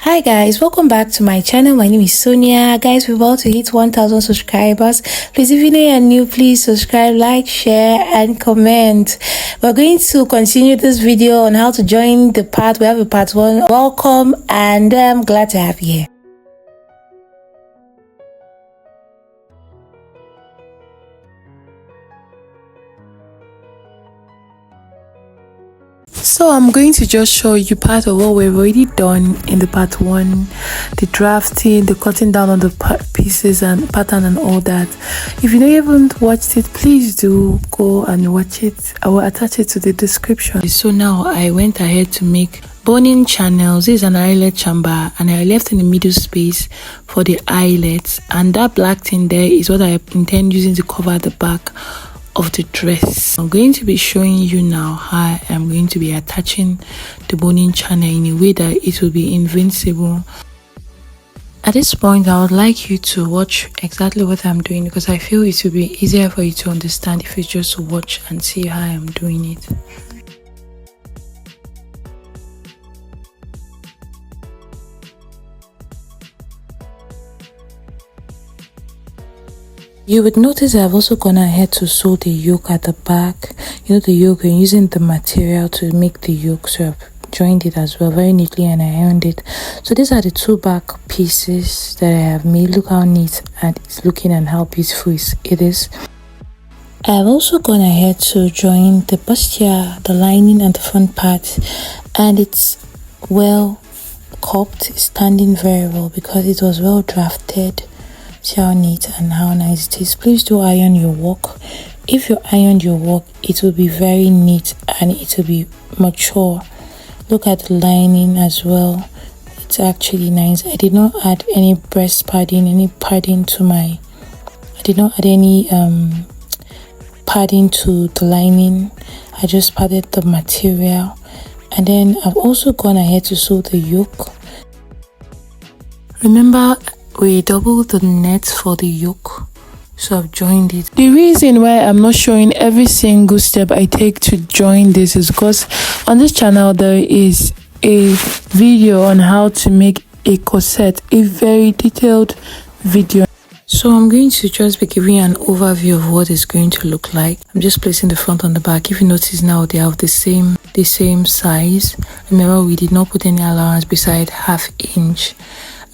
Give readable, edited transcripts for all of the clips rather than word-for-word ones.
Hi guys, welcome back to my channel. My name is Sonia. Guys, we're about to hit 1000 subscribers. Please, if you know you're new, please subscribe, like, share and comment. We're going to continue this video on how to join the part. We have a part 1. Welcome, and I'm glad to have you here. So I'm going to just show you part of what we've already done in the part 1, the drafting, the cutting down on the pieces and pattern and all that. If you haven't watched it, please do go and watch it. I will attach it to the description. So now I went ahead to make boning channels. This is an eyelet chamber and I left in the middle space for the eyelets, and that black thing there is what I intend using to cover the back of the dress. I'm going to be showing you now how I'm going to be attaching the boning channel in a way that it will be invincible. At this point, I would like you to watch exactly what I'm doing, because I feel it will be easier for you to understand if you just watch and see how I'm doing it. You would notice I've also gone ahead to sew the yoke at the back. You know, the yoke, we're using the material to make the yoke, so I've joined it as well very neatly and I ironed it. So these are the 2 back pieces that I have made. Look how neat and it's looking and how beautiful it is. I've also gone ahead to join the bustier, the lining and the front part, and it's well cupped, it's standing very well because it was well drafted. See how neat and how nice it is. Please do iron your work. If you iron your work, it will be very neat and it will be mature. Look at the lining as well. It's actually nice. I did not add any breast padding, I did not add any padding to the lining. I just padded the material, and then I've also gone ahead to sew the yoke. Remember, we doubled the net for the yoke, so I've joined it. The reason why I'm not showing every single step I take to join this is because on this channel there is a video on how to make a corset, a very detailed video. So I'm going to just be giving you an overview of what it's going to look like. I'm just placing the front on the back. If you notice now, they have the same size. Remember, we did not put any allowance beside ½ inch,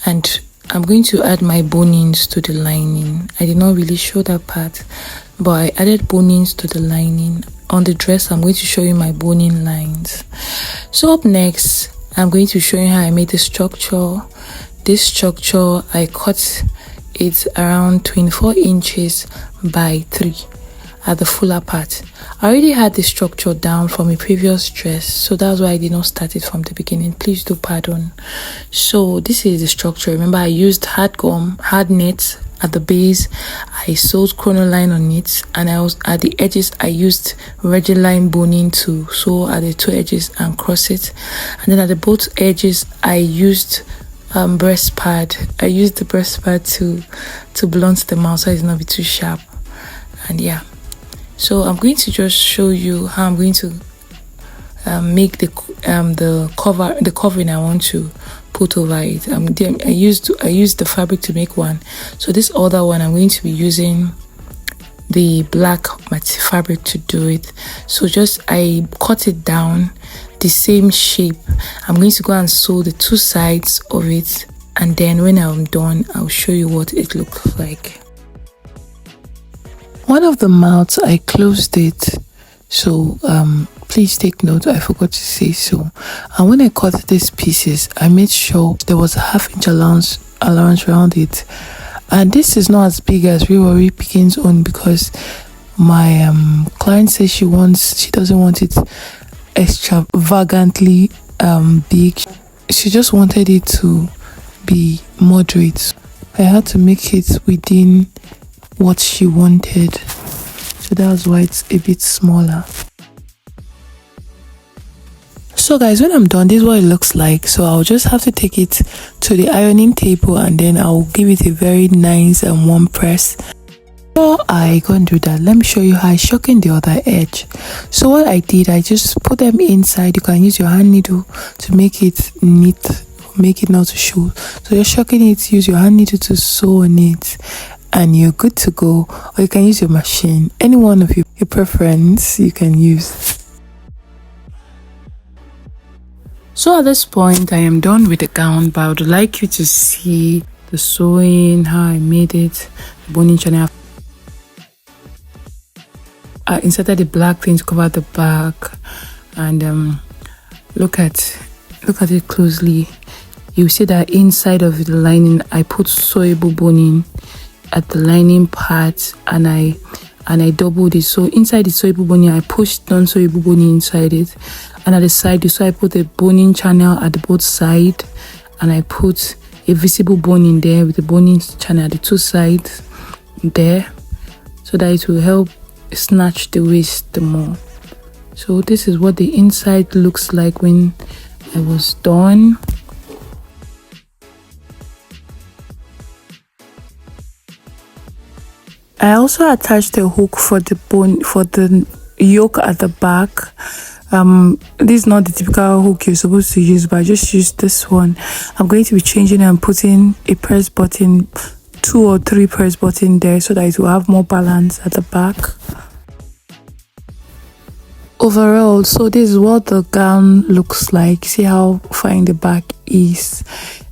and I'm going to add my bonings to the lining. I did not really show that part, but I added bonings to the lining. On the dress, I'm going to show you my boning lines. So up next, I'm going to show you how I made the structure. This structure, I cut it around 24 inches by 3 at the fuller part. I already had the structure down from a previous dress, so that's why I did not start it from the beginning. Please do pardon. So this is the structure. Remember, I used hard net at the base. I sewed chronoline on it, and I was at the edges I used regular line boning to sew at the 2 edges and cross it, and then at the both edges I used breast pad. I used the breast pad to blunt the mouth so it's not be too sharp. And yeah, so I'm going to just show you how I'm going to make the covering I want to put over it. I used the fabric to make one. So this other one, I'm going to be using the black fabric to do it. So I cut it down the same shape. I'm going to go and sew the 2 sides of it, and then when I'm done, I'll show you what it looks like. One of the mouths, I closed it, so please take note, I forgot to say so. And when I cut these pieces, I made sure there was a ½ inch allowance around it. And this is not as big as Rewari Pickens' own, because my client says she doesn't want it extravagantly big. She just wanted it to be moderate. I had to make it within what she wanted, so that's why it's a bit smaller. So guys, when I'm done, this is what it looks like. So I'll just have to take it to the ironing table, and then I'll give it a very nice and warm press. Before I go and do that, let me show you how I shorten the other edge. So what I did, I just put them inside. You can use your hand needle to make it neat make it not to show. So you're shocking it, use your hand needle to sew on it, and you're good to go. Or you can use your machine, any one of your preference you can use. So at this point I am done with the gown, but I would like you to see the sewing, how I made it, the boning channel. I inserted the black thing to cover the back, and look at it closely. You see that inside of the lining I put sewable boning at the lining part, and I doubled it. So inside the sewable boning I pushed non-sewable boning inside it, and at the side so I put a boning channel at both sides, and I put a visible boning there with the boning channel at the two sides there, so that it will help snatch the waist the more. So this is what the inside looks like when I was done. I also attached a hook for the yoke at the back. This is not the typical hook you're supposed to use, but I just used this one. I'm going to be changing and putting a press button, 2 or 3 press button there, so that it will have more balance at the back. Overall, so this is what the gown looks like. See how fine the back is.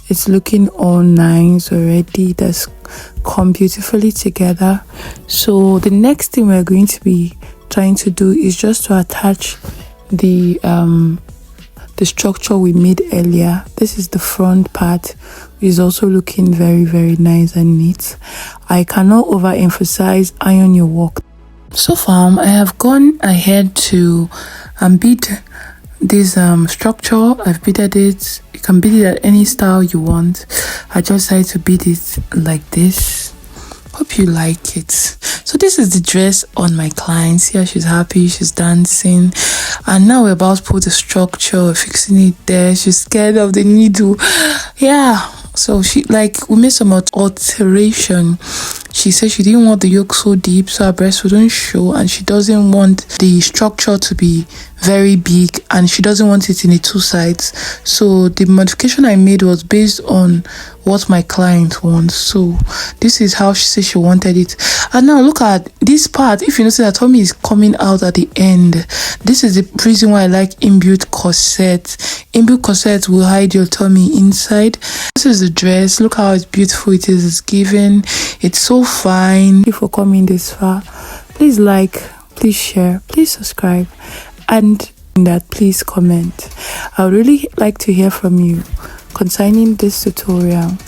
It's looking all nice already. That's come beautifully together. So the next thing we're going to be trying to do is just to attach the structure we made earlier. This is the front part, which is also looking very, very nice and neat. I cannot overemphasize iron your work. So far I have gone ahead to bead this structure. I've beaded it. You can bead it at any style you want. I just like to bead it like this. Hope you like it. So this is the dress on my client. See how she's happy, she's dancing. And now we're about to put the structure, fixing it there. She's scared of the needle. Yeah, so we made some alteration. She said she didn't want the yoke so deep so her breast wouldn't show, and she doesn't want the structure to be very big, and she doesn't want it in the two sides. So the modification I made was based on what my client wants. So this is how she said she wanted it. And now look at this part. If you notice, her tummy is coming out at the end. This is the reason why I like inbuilt corset. Inbuilt corset will hide your tummy inside. This is the dress. Look how beautiful it is. It's giving. It's so fine. Thank you for coming this far. Please like, please share, please subscribe, and please comment. I would really like to hear from you concerning this tutorial.